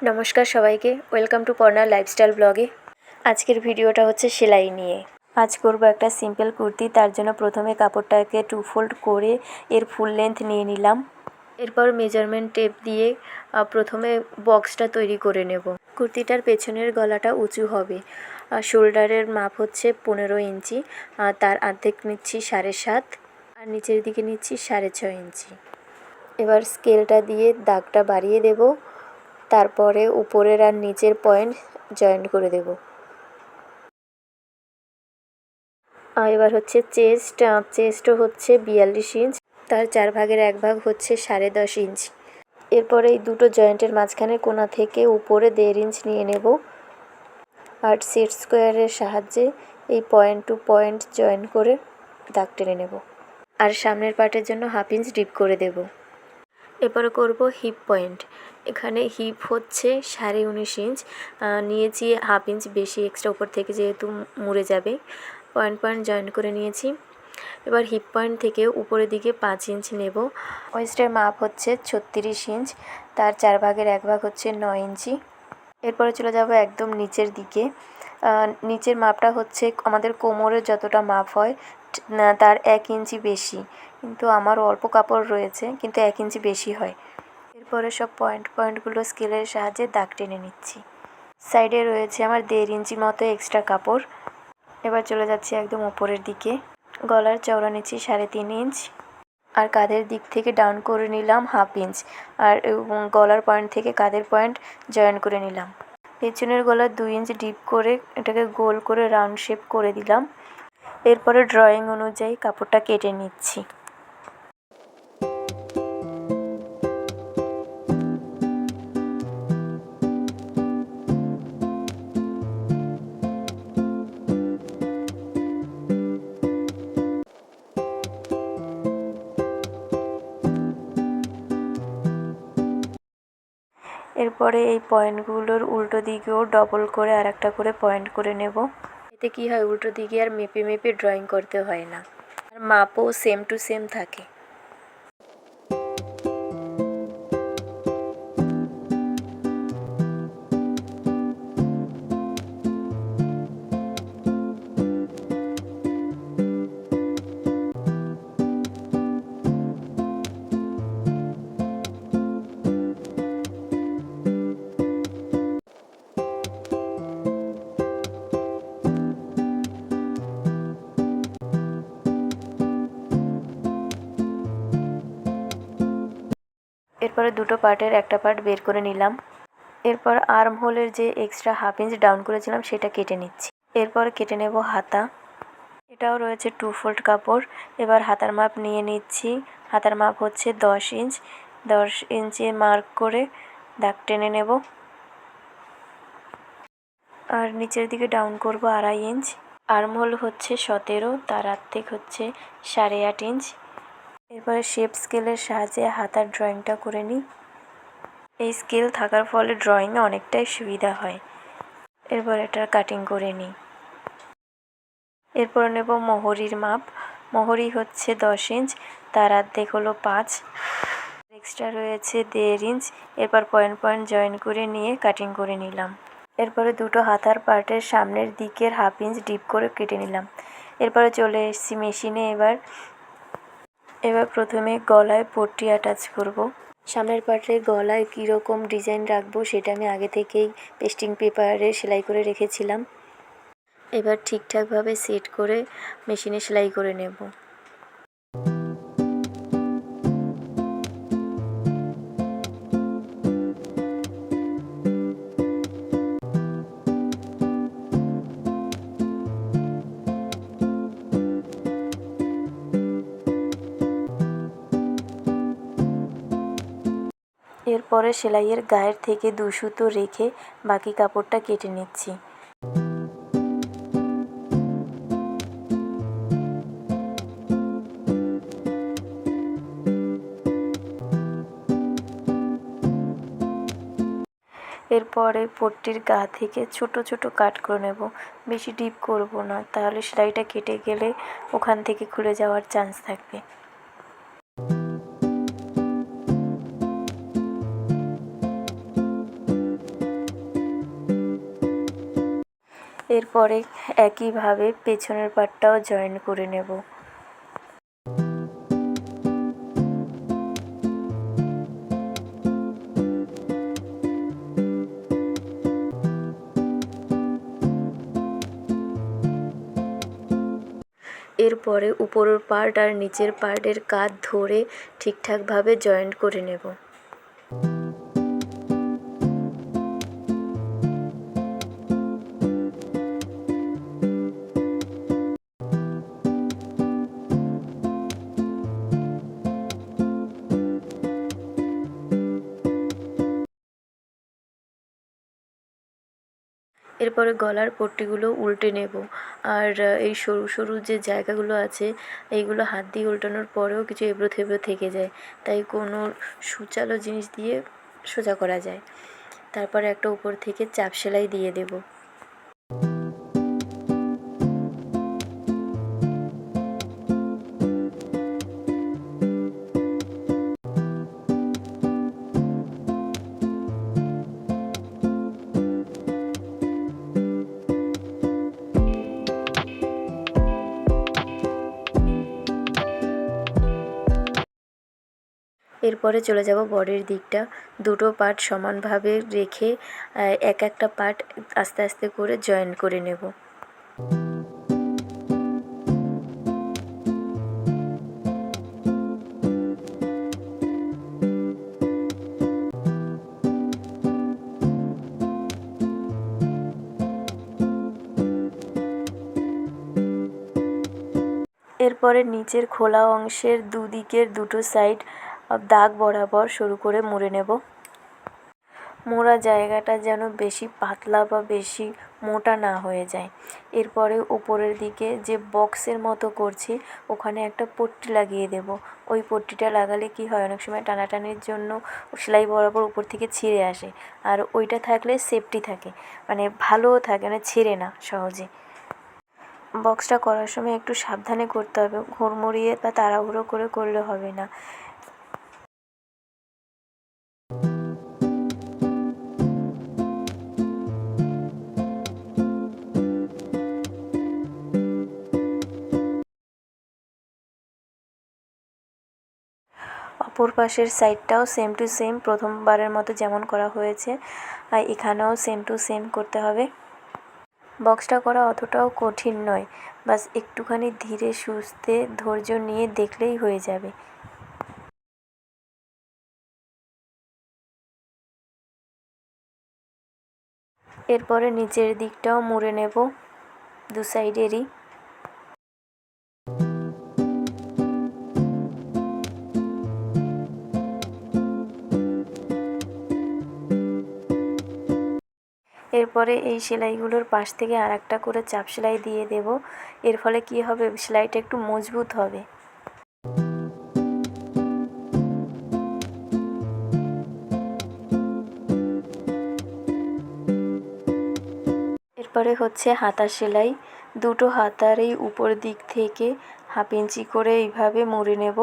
নমস্কার সবাইকে, welcome to পর্ণার lifestyle ব্লগে। আজকের ভিডিওটা হচ্ছে সেলাই নিয়ে। আজ করব একটা সিম্পল কুর্তি। তার জন্য প্রথমে কাপড়টাকে 2 ফোল্ড করে এর ফুল লেন্থ নিয়ে নিলাম। এরপর মেজারমেন্ট টেপ দিয়ে প্রথমে বক্সটা তৈরি করে নেব। কুর্তিটার পেছনের গলাটা উঁচু হবে। শোল্ডারের মাপ হচ্ছে 15 ইঞ্চি, তার অর্ধেক নিচ্ছি 7.5, আর নিচের দিকে নিচ্ছি 6.5 ইঞ্চি। এবার স্কেলটা দিয়ে দাগটা বাড়িয়ে দেব, তারপরে উপরের আর নিচের পয়েন্ট জয়েন্ট করে দেব। এবার হচ্ছে চেস্টও হচ্ছে 42 ইঞ্চ, তার 4 ভাগের 1 ভাগ হচ্ছে 10.5 ইঞ্চ। এরপরে এই দুটো জয়েন্টের মাঝখানে কোণা থেকে উপরে 1.5 ইঞ্চ নিয়ে নেব, আর সেট স্কোয়ারের সাহায্যে এই পয়েন্ট টু পয়েন্ট জয়েন করে দাগ টেনে নেব, আর সামনের পার্টের জন্য 1/2 ইঞ্চ ডিপ করে দেব। এরপরে করব হিপ পয়েন্ট। এখানে হিপ হচ্ছে 19.5 ইঞ্চ, নিয়েছি 1/2 ইঞ্চ বেশি এক্সট্রা উপর থেকে, যেহেতু মুড়ে যাবে। পয়েন্ট জয়েন করে নিয়েছি। এবার হিপ পয়েন্ট থেকে উপরের দিকে 5 ইঞ্চ নেব। ওয়েস্টের মাপ হচ্ছে 36 ইঞ্চ, তার 4 ভাগের 1 ভাগ হচ্ছে 9 ইঞ্চি। এরপরে চলে যাব একদম নিচের দিকে। নিচের মাপটা হচ্ছে আমাদের কোমরের যতটা মাপ হয় তার 1 ইঞ্চি বেশি, কিন্তু আমার অল্প কাপড় রয়েছে, কিন্তু 1 ইঞ্চি বেশি হয়। এরপরে সব পয়েন্টগুলো স্কেলের সাহায্যে দাগ টেনে নিচ্ছি। সাইডে রয়েছে আমার 1.5 ইঞ্চি মতো এক্সট্রা কাপড়। এবার চলে যাচ্ছি একদম উপরের দিকে। গলার চওড়া নিচ্ছি 3.5 ইঞ্চ, আর কাঁধের দিক থেকে ডাউন করে নিলাম 1/2 ইঞ্চ, আর গলার পয়েন্ট থেকে কাঁধের পয়েন্ট জয়েন করে নিলাম। পেছনের গলার 2 ইঞ্চ ডিপ করে এটাকে গোল করে রাউন্ড শেপ করে দিলাম। এরপরে ড্রয়িং অনুযায়ী কাপড়টা কেটে নিচ্ছি। এরপরে এই পয়েন্টগুলোর উল্টো দিকেও ডবল করে আর একটা করে পয়েন্ট করে নেব। এতে কি হয়, উল্টো দিকে আর মেপে মেপে ড্রয়িং করতে হয় না, আর মাপও সেম টু সেম থাকে। এরপরে দুটো পার্টের একটা পার্ট বের করে নিলাম। এরপর আর্ম হোলের যে এক্সট্রা 1/2 ইঞ্চ ডাউন করেছিলাম সেটা কেটে নিচ্ছি। এরপর কেটে নেব হাতা। এটাও রয়েছে 2 ফোল্ড কাপড়। এবার হাতার মাপ নিয়ে নিচ্ছি। হাতার মাপ হচ্ছে 10 ইঞ্চ। 10 ইঞ্চে মার্ক করে দাগ টেনে নেব, আর নিচের দিকে ডাউন করব 2.5 ইঞ্চ। আর্ম হোল হচ্ছে 17, তার অর্ধেক হচ্ছে 8.5 ইঞ্চ। এরপরে শেপ স্কেলের সাহায্যে হাতার ড্রয়িংটা করে নিই। এই স্কেল থাকার ফলে ড্রয়িংয়ে অনেকটাই সুবিধা হয়। এরপর এটার কাটিং করে নিই। এরপর নেব মোহরির মাপ। মোহরি হচ্ছে 10 ইঞ্চ, তার অর্ধেক হলো 5, এক্সট্রা রয়েছে 1.5 ইঞ্চ। এরপর পয়েন্ট জয়েন করে নিয়ে কাটিং করে নিলাম। এরপরে দুটো হাতার পার্টের সামনের দিকের 1/2 ইঞ্চ ডিপ করে কেটে নিলাম। এরপরে চলে এসেছি মেশিনে। এবার প্রথমে গলায় পট্টি অ্যাটাচ করব। সামনের পার্টের গলায় কীরকম ডিজাইন রাখবো সেটা আমি আগে থেকেই পেস্টিং পেপারে সেলাই করে রেখেছিলাম। এবার ঠিকঠাকভাবে সেট করে মেশিনে সেলাই করে নেব। এরপরে সেলাইয়ের গায়ের থেকে 2 সুতো রেখে বাকি কাপড়টা কেটে নিচ্ছি। এরপরে পট্টির গা থেকে ছোট ছোট কাট করে নেব। বেশি ডিপ করব না, তাহলে সেলাইটা কেটে গেলে ওখান থেকে খুলে যাওয়ার চান্স থাকবে। এরপরে একইভাবে পেছনের পাটটাও জয়েন করে নেব। এরপরে উপরের পার্ট আর নিচের পার্টের কাঁধ ধরে ঠিকঠাকভাবে জয়েন্ট করে নেব। এরপরে গলার পট্টিগুলো উল্টে নেব। আর এই সরু সরু যে জায়গাগুলো আছে এইগুলো হাত দিয়ে উল্টানোর পরেও কিছু এবড়ো থেবড়ো থেকে যায়, তাই কোনো সূচালো জিনিস দিয়ে সোজা করা যায়। তারপরে একটা উপর থেকে চাপ সেলাই দিয়ে দেব। এরপরে চলে যাব বডির দিকটা। দুটো পার্ট সমানভাবে রেখে এক একটা পার্ট আস্তে আস্তে করে জয়েন করে নেব। এরপরে নিচের খোলা অংশের দুদিকের দুটো সাইড দাগ বরাবর সরু করে মুড়ে নেব। মোড়া জায়গাটা যেন বেশি পাতলা বা বেশি মোটা না হয়ে যায়। এরপরে উপরের দিকে যে বক্সের মতো করছি ওখানে একটা পট্টি লাগিয়ে দেব। ওই পট্টিটা লাগালে কি হয়, অনেক সময় টানাটানির জন্য সেলাই বরাবর উপর থেকে ছিঁড়ে আসে, আর ওইটা থাকলে সেফটি থাকে, মানে ভালোও থাকে, মানে ছিঁড়ে না সহজে। বক্সটা করার সময় একটু সাবধানে করতে হবে, হুড়মুড়িয়ে বা তাড়াহুড়ো করে করলে হবে না। অপর পাশের সাইডটাও সেম টু সেম প্রথমবারের মতো যেমন করা হয়েছে আর এখানেও সেম টু সেম করতে হবে। বক্সটা করা অতটাও কঠিন নয়, বাস একটুখানি ধীরে সুস্থে ধৈর্য নিয়ে দেখলেই হয়ে যাবে। এরপরে নিচের দিকটাও মুড়ে নেব দু সাইডেরই। এরপরে এই সেলাইগুলোর পাশ থেকে আর একটা করে চাপ সেলাই দিয়ে দেব। এর ফলে কি হবে, সেলাইটা একটু মজবুত হবে। এরপরে হচ্ছে হাতা সেলাই। দুটো হাতার এই উপর দিক থেকে 1/2 ইঞ্চি করে এইভাবে মুড়ে নেব।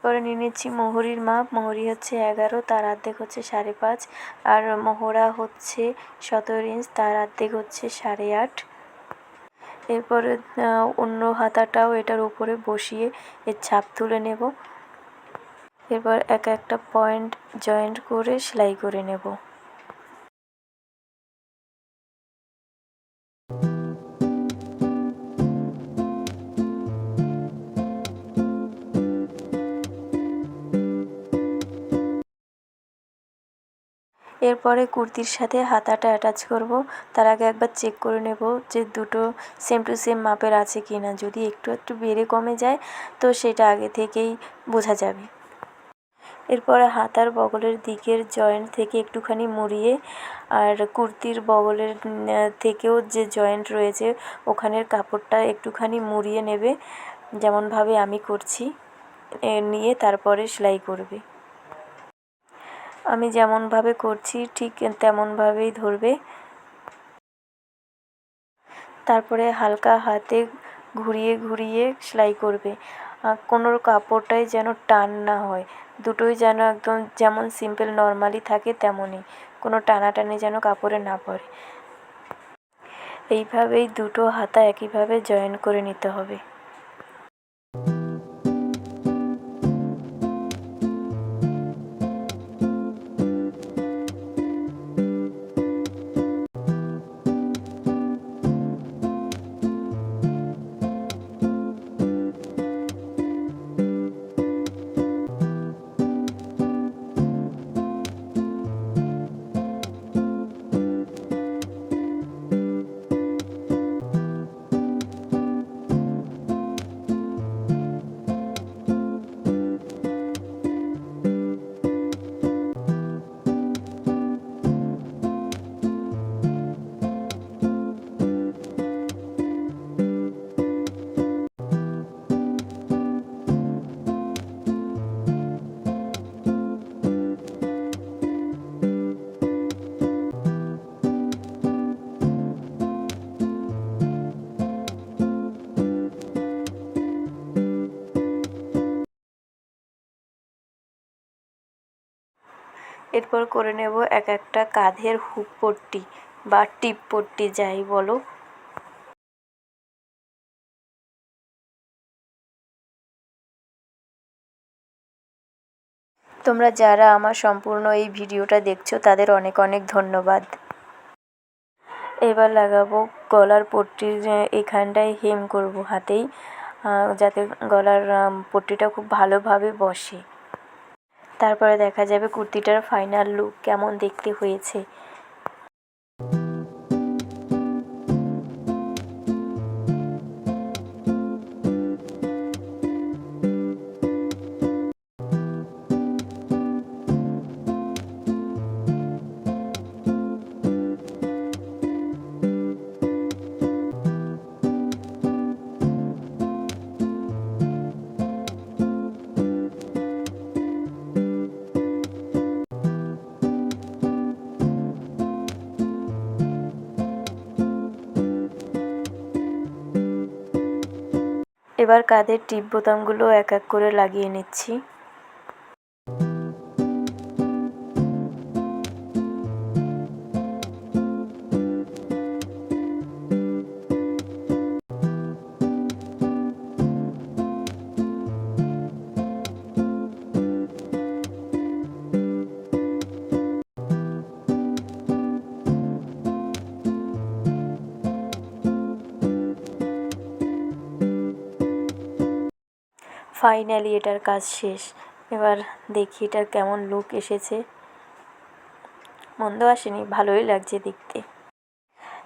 এরপরে নিয়ে নিচ্ছি মোহরির মাপ। মোহরি হচ্ছে 11, তার অর্ধেক হচ্ছে 5.5, আর মোহরা হচ্ছে 17 ইঞ্চ, তার অর্ধেক হচ্ছে 8.5। এরপরে অন্য হাতাটাও এটার উপরে বসিয়ে এর ছাপ তুলে নেব। এরপর এক একটা পয়েন্ট জয়েন্ট করে সেলাই করে নেব। এরপরে কুর্তির সাথে হাতাটা অ্যাটাচ করব। তার আগে একবার চেক করে নেব যে দুটো সেম টু সেম মাপের আছে কি না। যদি একটু একটু বেড়ে কমে যায় তো সেটা আগে থেকেই বোঝা যাবে। এরপরে হাতার বগলের দিকের জয়েন্ট থেকে একটুখানি মুড়িয়ে আর কুর্তির বগলের থেকেও যে জয়েন্ট রয়েছে ওখানের কাপড়টা একটুখানি মুড়িয়ে নেবে, যেমনভাবে আমি করছি। নিয়ে তারপরে সেলাই করবে। আমি যেমনভাবে করছি ঠিক তেমনভাবেই ধরবে। তারপরে হালকা হাতে ঘুরিয়ে ঘুরিয়ে সেলাই করবে। কোনো কাপড়টাই যেন টান না হয়, দুটোই যেন একদম যেমন সিম্পল নর্মালি থাকে তেমনই, কোনো টানাটানি যেন কাপড়ে না পড়ে। এইভাবেই দুটো হাতা একইভাবে জয়েন করে নিতে হবে। এরপর করে নেব এক একটা কাঁধের হুক পট্টি বা টিপ পট্টি যাই বলো। তোমরা যারা আমার সম্পূর্ণ এই ভিডিওটা দেখছো তাদের অনেক অনেক ধন্যবাদ। এবার লাগাবো গলার পট্টির এখানটায় হেম করব হাতেই, যাতে গলার পট্টিটা খুব ভালোভাবে বসে। তারপরে দেখা যাবে কুর্তিটার ফাইনাল লুক কেমন দেখতে হয়েছে। এবার কাঁধের টিপ বোতামগুলো এক এক করে লাগিয়ে নিচ্ছি। ফাইনালি এটার কাজ শেষ। এবার দেখি এটার কেমন লুক এসেছে। মন্দ আসেনি, ভালোই লাগছে দেখতে।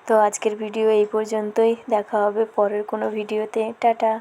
তো আজকের ভিডিও এই পর্যন্তই, দেখা হবে পরের কোনো ভিডিওতে। টাটা।